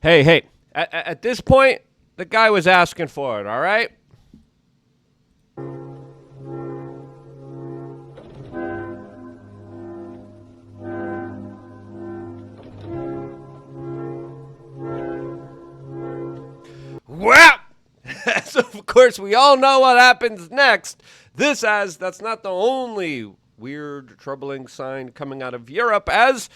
Hey, at this point, the guy was asking for it, all right? Well, so of course, we all know what happens next. That's not the only weird, troubling sign coming out of Europe, as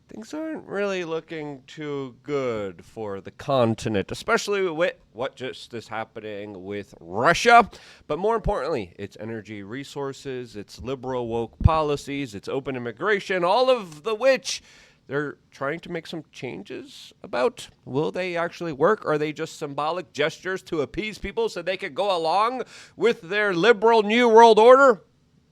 things aren't really looking too good for the continent, especially with what just is happening with Russia. But more importantly, its energy resources, its liberal woke policies, its open immigration, all of the which they're trying to make some changes about. Will they actually work? Or are they just symbolic gestures to appease people so they could go along with their liberal New World Order?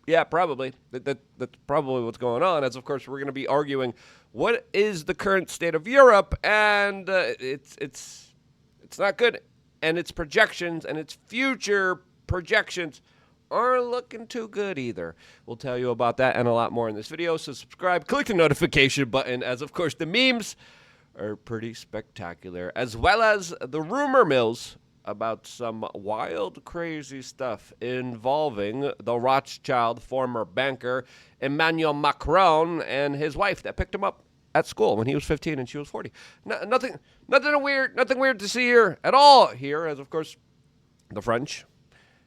Yeah, probably. That's probably what's going on, as of course we're going to be arguing what is the current state of Europe, and it's not good. And its projections and its future projections aren't looking too good either. We'll tell you about that and a lot more in this video, so subscribe, click the notification button, as of course the memes are pretty spectacular, as well as the rumor mills about some wild, crazy stuff involving the Rothschild former banker Emmanuel Macron and his wife that picked him up at school when he was 15 and she was 40. Nothing weird to see here at all here, as of course the French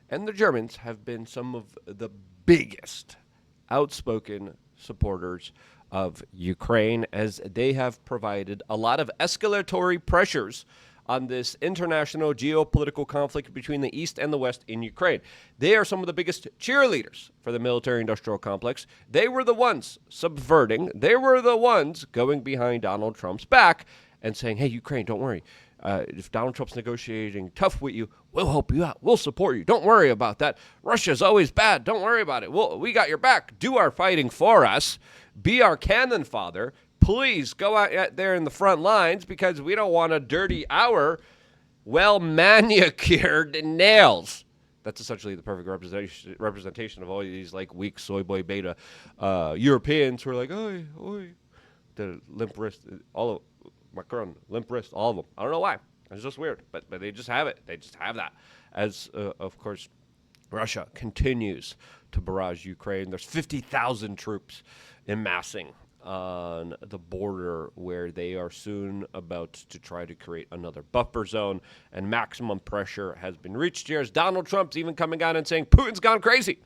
and the Germans have been some of the biggest outspoken supporters of Ukraine, as they have provided a lot of escalatory pressures on this international geopolitical conflict between the East and the West in Ukraine. They are some of the biggest cheerleaders for the military-industrial complex. They were the ones subverting. They were the ones going behind Donald Trump's back and saying, hey, Ukraine, don't worry. If Donald Trump's negotiating tough with you, we'll help you out. We'll support you. Don't worry about that. Russia's always bad. Don't worry about it. We got your back. Do our fighting for us. Be our cannon fodder. Please go out there in the front lines, because we don't want to dirty our well-manicured nails. That's essentially the perfect representation of all these like weak soy boy beta Europeans who are like, oi, the limp wrist, all of Macron, limp wrist, all of them. I don't know why. It's just weird, but they just have it. They just have that. As of course, Russia continues to barrage Ukraine. There's 50,000 troops amassing on the border, where they are soon about to try to create another buffer zone, and maximum pressure has been reached here, as Donald Trump's even coming out and saying Putin's gone crazy,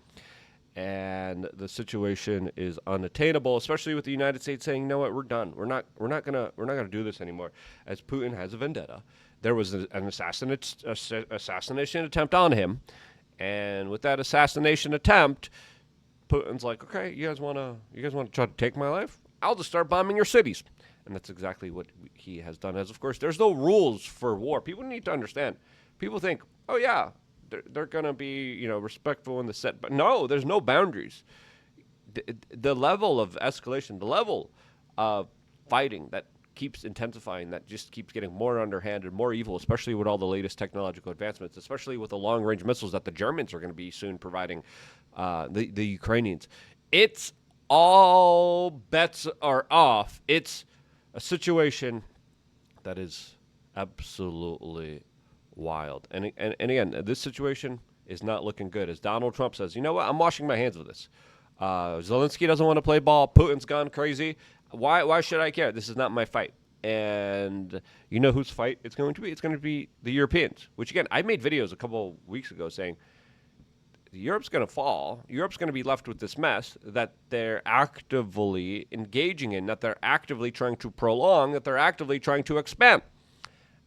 and the situation is unattainable, especially with the United States saying, you know what, we're done. We're not gonna do this anymore, as Putin has a vendetta. There was an assassination attempt on him, and with that assassination attempt, Putin's like, okay, you guys want to try to take my life? I'll just start bombing your cities. And that's exactly what he has done. As of course, there's no rules for war. People need to understand. People think, oh yeah, they're going to be, respectful in the set. But no, there's no boundaries. The level of escalation, the level of fighting that keeps intensifying, that just keeps getting more underhanded, more evil, especially with all the latest technological advancements, especially with the long-range missiles that the Germans are going to be soon providing the Ukrainians. It's all bets are off. It's a situation that is absolutely wild. And again, this situation is not looking good. As Donald Trump says, you know what? I'm washing my hands of this. Zelensky doesn't want to play ball. Putin's gone crazy. Why should I care? This is not my fight. And you know whose fight it's going to be? It's going to be the Europeans, which, again, I made videos a couple weeks ago saying Europe's going to fall. Europe's going to be left with this mess that they're actively engaging in, that they're actively trying to prolong, that they're actively trying to expand.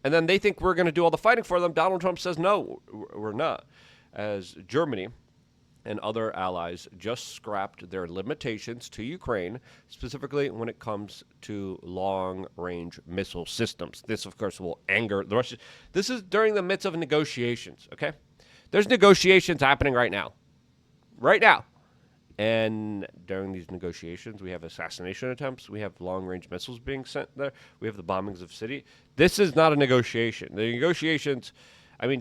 And then they think we're going to do all the fighting for them. Donald Trump says, no, we're not. As Germany and other allies just scrapped their limitations to Ukraine, specifically when it comes to long-range missile systems. This, of course, will anger the Russians. This is during the midst of negotiations, okay? There's negotiations happening right now. Right now. And during these negotiations, we have assassination attempts. We have long-range missiles being sent there. We have the bombings of city. This is not a negotiation. The negotiations,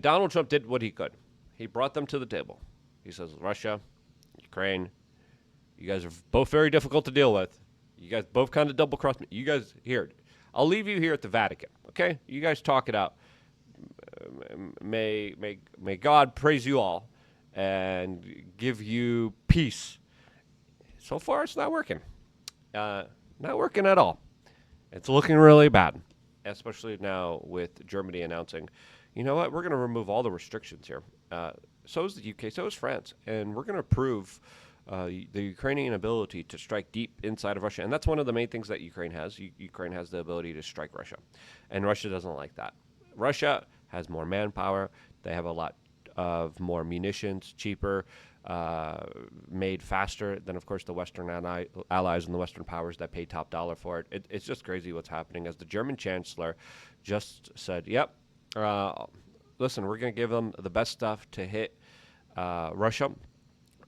Donald Trump did what he could. He brought them to the table. He says, Russia, Ukraine, you guys are both very difficult to deal with. You guys both kind of double-crossed me. You guys, here, I'll leave you here at the Vatican, okay? You guys talk it out. May God praise you all and give you peace. So far, it's not working. Not working at all. It's looking really bad, especially now with Germany announcing, you know what, we're going to remove all the restrictions here. So is the UK, so is France, and we're going to prove the Ukrainian ability to strike deep inside of Russia. And that's one of the main things that Ukraine has. Ukraine has the ability to strike Russia, and Russia doesn't like that. Russia has more manpower. They have a lot of more munitions, cheaper, made faster than, of course, the Western allies and the Western powers that pay top dollar for it. It's just crazy what's happening. As the German chancellor just said, yep, listen, we're going to give them the best stuff to hit Russia.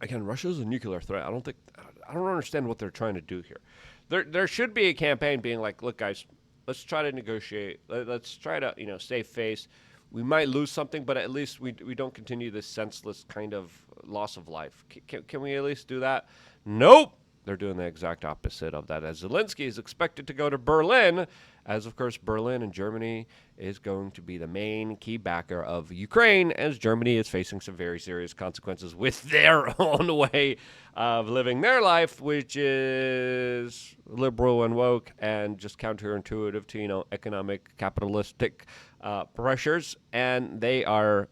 Again, Russia is a nuclear threat. I don't understand what they're trying to do here. There should be a campaign being like, look, guys, let's try to negotiate. Let's try to, save face. We might lose something, but at least we don't continue this senseless kind of loss of life. Can we at least do that? Nope. They're doing the exact opposite of that. As Zelensky is expected to go to Berlin, as of course Berlin and Germany is going to be the main key backer of Ukraine, as Germany is facing some very serious consequences with their own way of living their life, which is liberal and woke and just counterintuitive to economic capitalistic pressures, and they are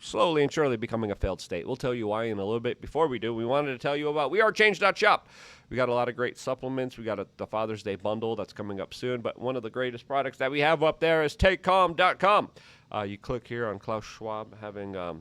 slowly and surely becoming a failed state. We'll tell you why in a little bit. Before we do, we wanted to tell you about wearechange.shop. We got a lot of great supplements. We got the Father's Day bundle that's coming up soon, but one of the greatest products that we have up there is takecalm.com. You click here on Klaus Schwab having a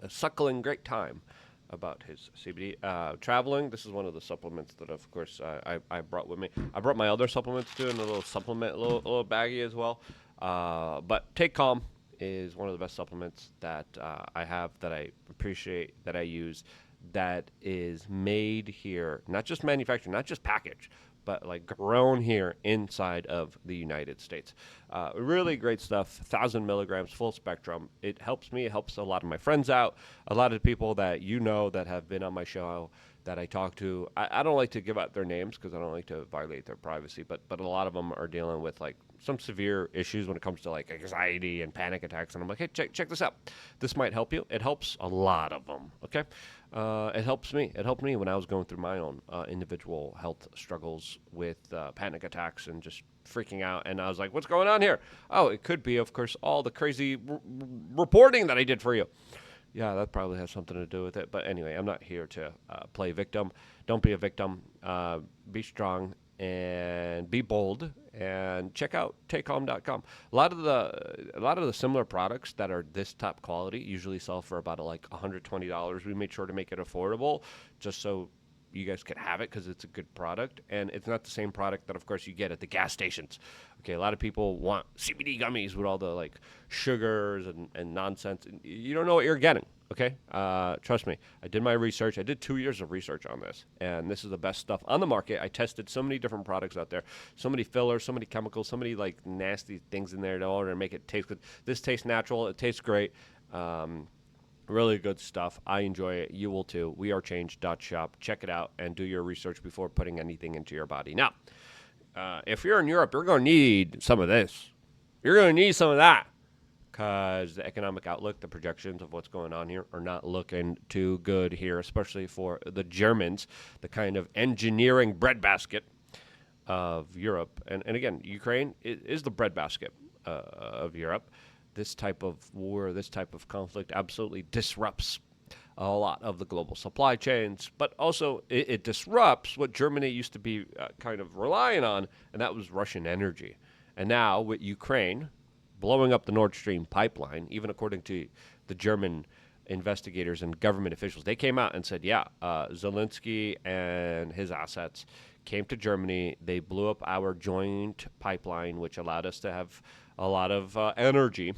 suckling great time about his CBD. Traveling, this is one of the supplements that, of course, I brought with me. I brought my other supplements too, and a little supplement, a little baggie as well. But Take Calm is one of the best supplements that I have, that I appreciate, that I use, that is made here, not just manufactured, not just packaged, but like grown here inside of the United States. Really great stuff, 1,000 milligrams, full spectrum. It helps me, it helps a lot of my friends out, a lot of people that that have been on my show, that I talk to. I don't like to give out their names because I don't like to violate their privacy, but a lot of them are dealing with like some severe issues when it comes to like anxiety and panic attacks, and I'm like, hey, check this out. This might help you. It helps a lot of them, okay? It helps me. It helped me when I was going through my own individual health struggles with panic attacks and just freaking out, and I was like, what's going on here? Oh, it could be, of course, all the crazy reporting that I did for you. Yeah, that probably has something to do with it. But anyway, I'm not here to play victim. Don't be a victim. Be strong and be bold. And check out takecalm.com. A lot of the similar products that are this top quality usually sell for about $120. We made sure to make it affordable, just so you guys can have it, because it's a good product, and it's not the same product that, of course, you get at the gas stations. Okay, a lot of people want CBD gummies with all the like sugars and nonsense, and you don't know what you're getting. Okay, trust me. I did my research. I did 2 years of research on this, and this is the best stuff on the market. I tested so many different products out there, so many fillers, so many chemicals, so many like nasty things in there in order to make it taste good. This tastes natural. It tastes great. Really good stuff. I enjoy it. You will too. wearechange.shop. Check it out and do your research before putting anything into your body. Now, if you're in Europe, you're going to need some of this. You're going to need some of that, because the economic outlook, the projections of what's going on here are not looking too good here, especially for the Germans, the kind of engineering breadbasket of Europe. And again, Ukraine is the breadbasket of Europe. This type of war, this type of conflict absolutely disrupts a lot of the global supply chains, but also it disrupts what Germany used to be kind of relying on, and that was Russian energy. And now with Ukraine blowing up the Nord Stream pipeline, even according to the German investigators and government officials, they came out and said, Zelensky and his assets came to Germany. They blew up our joint pipeline, which allowed us to have a lot of energy,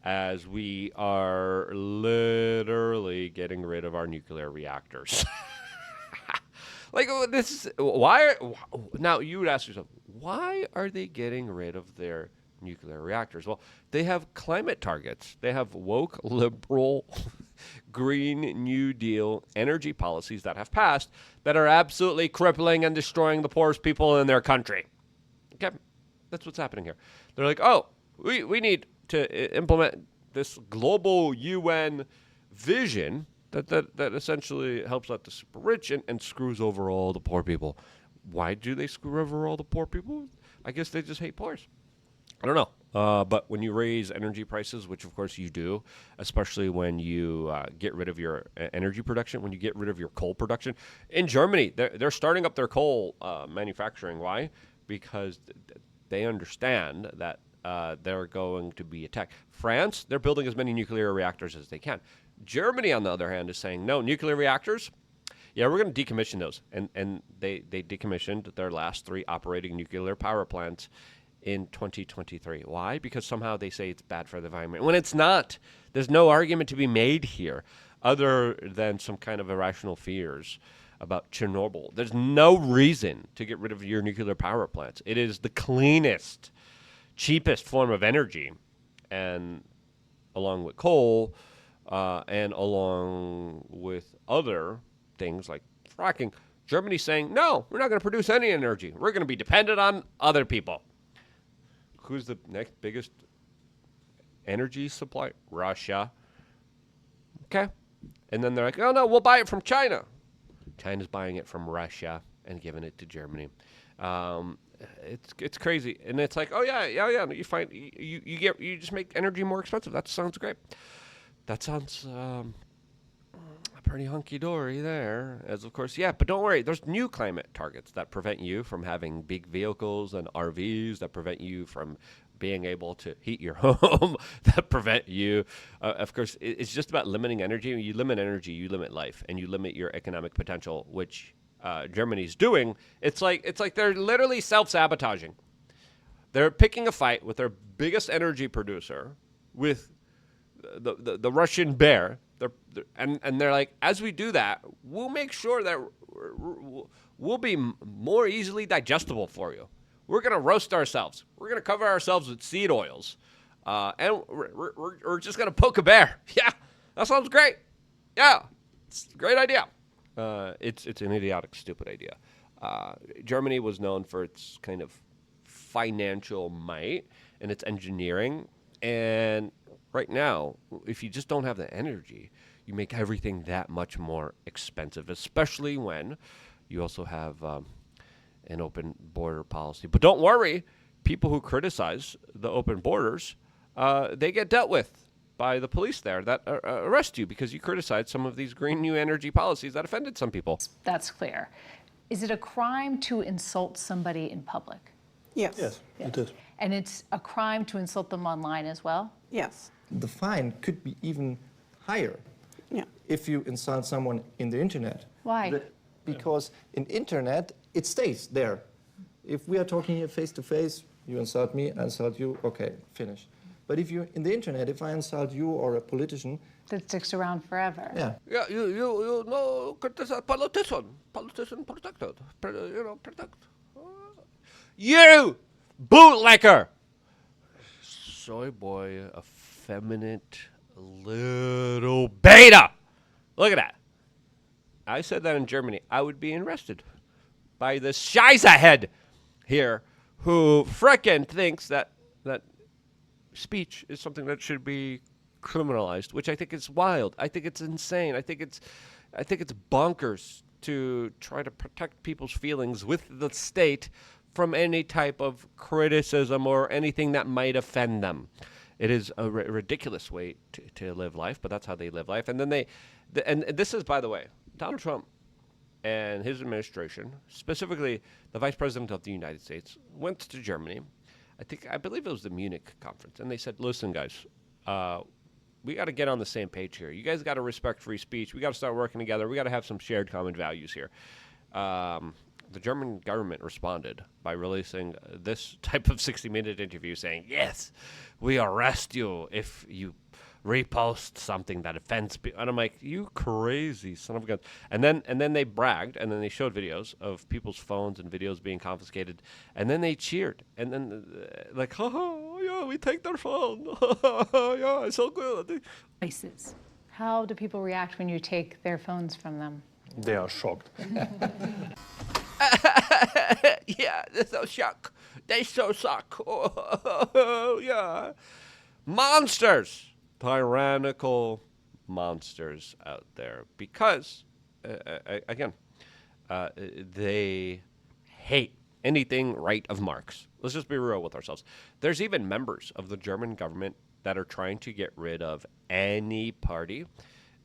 as we are literally getting rid of our nuclear reactors. Like, this is why. Now you would ask yourself, why are they getting rid of their nuclear reactors? Well, they have climate targets. They have woke, liberal, Green New Deal energy policies that have passed that are absolutely crippling and destroying the poorest people in their country. Okay. That's what's happening here. They're like, oh, we need to implement this global UN vision that essentially helps out the super rich and screws over all the poor people. Why do they screw over all the poor people? I guess they just hate poors. I don't know. But when you raise energy prices, which of course you do, especially when you get rid of your energy production, when you get rid of your coal production. In Germany, they're starting up their coal manufacturing. Why? Because they understand that they're going to be attacked. France, they're building as many nuclear reactors as they can. Germany, on the other hand, is saying, no, nuclear reactors, yeah, we're going to decommission those. And they decommissioned their last 3 operating nuclear power plants in 2023. Why? Because somehow they say it's bad for the environment. When it's not. There's no argument to be made here other than some kind of irrational fears about Chernobyl. There's no reason to get rid of your nuclear power plants. It is the cleanest, cheapest form of energy. And along with coal, and along with other things like fracking, Germany's saying, no, we're not going to produce any energy. We're going to be dependent on other people. Who's the next biggest energy supplier? Russia. Okay. And then they're like, oh, no, we'll buy it from China. China's buying it from Russia and giving it to Germany. It's crazy. And it's like, oh, yeah. You find you just make energy more expensive. That sounds great. That sounds pretty hunky-dory there. As of course, yeah, but don't worry. There's new climate targets that prevent you from having big vehicles and RVs, that prevent you from being able to heat your home, that prevent you. Of course, it's just about limiting energy. When you limit energy, you limit life, and you limit your economic potential, which Germany's doing. It's like they're literally self-sabotaging. They're picking a fight with their biggest energy producer, with the Russian bear. And they're like, as we do that, we'll make sure that we'll be more easily digestible for you. We're going to roast ourselves. We're going to cover ourselves with seed oils. And we're just going to poke a bear. Yeah, that sounds great. Yeah, it's a great idea. It's an idiotic, stupid idea. Germany was known for its kind of financial might and its engineering. And right now, if you just don't have the energy, you make everything that much more expensive, especially when you also have an open border policy. But don't worry, people who criticize the open borders, they get dealt with by the police there that arrest you because you criticized some of these green new energy policies that offended some people. That's clear. Is it a crime to insult somebody in public? Yes. Yes, it is. And it's a crime to insult them online as well? Yes. The fine could be even higher Yeah. if you insult someone in the internet. Why? Because in internet, it stays there. If we are talking here face to face, you insult me, I insult you, okay, finish. But if you in the internet, if I insult you or a politician, That sticks around forever. yeah, Yeah, you know, criticize politician protected, protect. You bootlicker, soy boy, effeminate little beta. Look at that. I said that in Germany. I would be arrested by this Scheißehead here who frickin' thinks that speech is something that should be criminalized, which I think is wild. I think it's insane. I think it's bonkers to try to protect people's feelings with the state from any type of criticism or anything that might offend them. It is a ridiculous way to live life, but that's how they live life. And then and this is, by the way, Donald Trump and his administration, specifically the Vice President of the United States, went to Germany. I believe it was the Munich conference, and they said, listen, guys, we got to get on the same page here. You guys got to respect free speech. We got to start working together. We got to have some shared common values here. The German government responded by releasing this type of 60-minute interview saying, yes, we arrest you if you repost something that offends people. And I'm like, you crazy son of a gun. And then they bragged, and then they showed videos of people's phones and videos being confiscated, and then they cheered. And then like, oh, yeah, we take their phone. Yeah, it's so good. Places. How do people react when you take their phones from them? they are shocked. Yeah, they're so shocked. They so suck. Oh, yeah. Monsters. Tyrannical monsters out there. Because, again, they hate anything right of Marx. Let's just be real with ourselves. There's even members of the German government that are trying to get rid of any party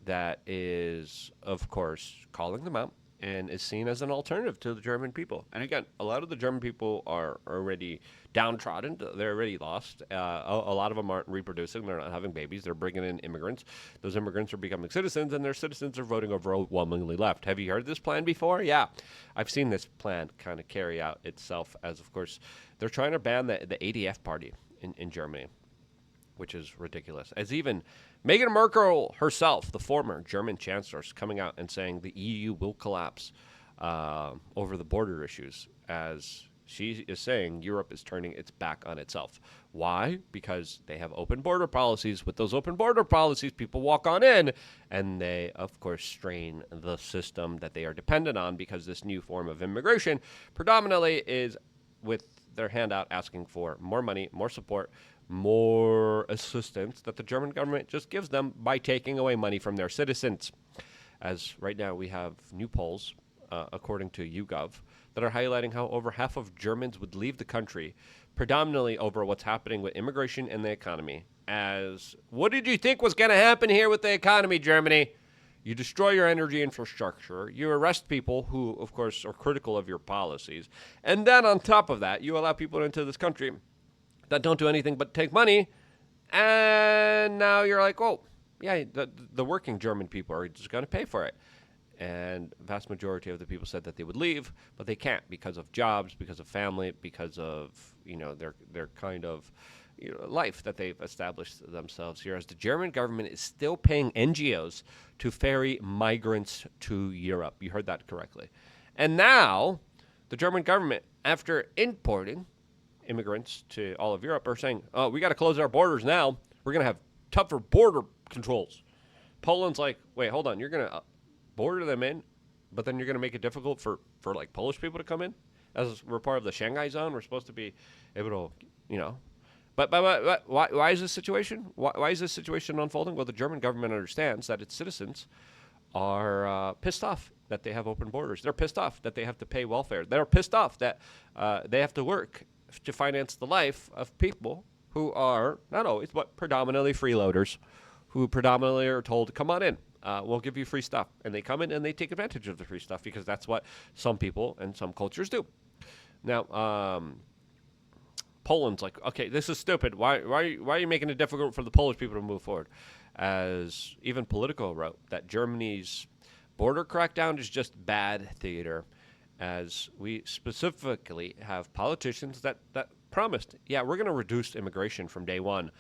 that is, of course, calling them out and is seen as an alternative to the German people. And again, a lot of the German people are already downtrodden. They're already lost. A lot of them aren't reproducing. They're not having babies. They're bringing in immigrants. Those immigrants are becoming citizens, and their citizens are voting overwhelmingly left. Have you heard this plan before? Yeah. I've seen this plan kind of carry out itself as, of course, they're trying to ban the ADF party in Germany, which is ridiculous. As even Meghan Merkel herself, the former German chancellor, is coming out and saying the EU will collapse over the border issues, as she is saying Europe is turning its back on itself. Why? Because they have open border policies. With those open border policies, people walk on in, and they, of course, strain the system that they are dependent on, because this new form of immigration predominantly is with their hand out asking for more money, more support, more assistance that the German government just gives them by taking away money from their citizens. As right now we have new polls, according to YouGov, that are highlighting how over half of Germans would leave the country, predominantly over what's happening with immigration and the economy. As, what did you think was going to happen here with the economy, Germany? You destroy your energy infrastructure. You arrest people who, of course, are critical of your policies. And then on top of that, you allow people into this country that don't do anything but take money. And now you're like, oh, yeah, the working German people are just going to pay for it. And vast majority of the people said that they would leave, but they can't because of jobs, because of family, because of, their kind of life that they've established themselves here, as the German government is still paying NGOs to ferry migrants to Europe. You heard that correctly. And now the German government, after importing immigrants to all of Europe, are saying, oh, we got to close our borders now. We're going to have tougher border controls. Poland's like, wait, hold on. You're going to border them in, but then you're going to make it difficult for like Polish people to come in? As we're part of the Shanghai zone, we're supposed to be able to, But why is this situation? Why is this situation unfolding? Well, the German government understands that its citizens are pissed off that they have open borders. They're pissed off that they have to pay welfare. They're pissed off that they have to work to finance the life of people who are, not always, but predominantly freeloaders, who predominantly are told, come on in. We'll give you free stuff. And they come in and they take advantage of the free stuff because that's what some people and some cultures do. Now, Poland's like, okay, this is stupid. Why are you making it difficult for the Polish people to move forward? As even Politico wrote, that Germany's border crackdown is just bad theater, as we specifically have politicians that promised, yeah, we're going to reduce immigration from day one.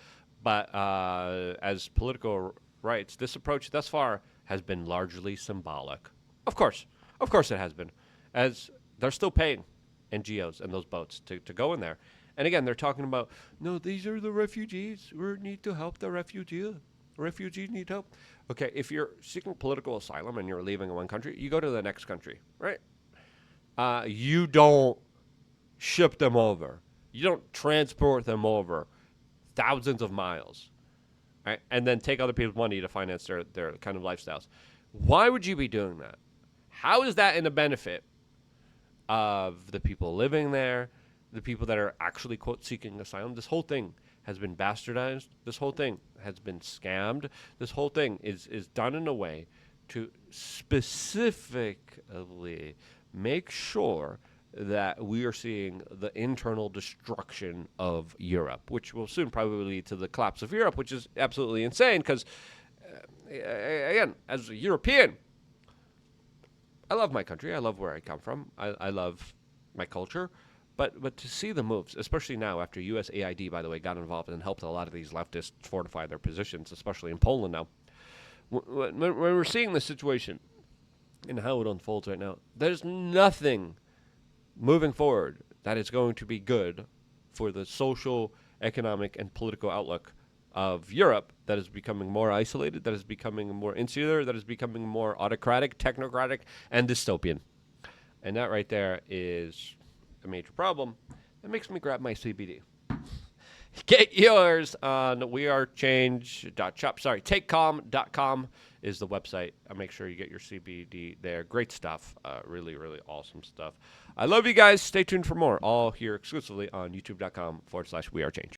But as Politico writes, this approach thus far has been largely symbolic. Of course it has been, as they're still paying NGOs and those boats to go in there. And again, they're talking about, no, these are the refugees. We need to help the refugees. Refugees need help. Okay, if you're seeking political asylum and you're leaving one country, you go to the next country, right? You don't ship them over. You don't transport them over thousands of miles, right? And then take other people's money to finance their kind of lifestyles. Why would you be doing that? How is that in the benefit of the people living there, the people that are actually, quote, seeking asylum? This whole thing has been bastardized. This whole thing has been scammed. This whole thing is done in a way to specifically make sure that we are seeing the internal destruction of Europe, which will soon probably lead to the collapse of Europe, which is absolutely insane because, again, as a European, I love my country. I love where I come from. I love my culture. But to see the moves, especially now after USAID, by the way, got involved and helped a lot of these leftists fortify their positions, especially in Poland now, when we're seeing the situation and how it unfolds right now, there's nothing moving forward that is going to be good for the social, economic, and political outlook of Europe that is becoming more isolated, that is becoming more insular, that is becoming more autocratic, technocratic, and dystopian. And that right there is a major problem That makes me grab my CBD. Get yours on wearechange.shop. Sorry, takecalm.com is the website. Make sure you get your CBD there. Great stuff. Really, really awesome stuff. I love you guys. Stay tuned for more. All here exclusively on youtube.com/wearechange.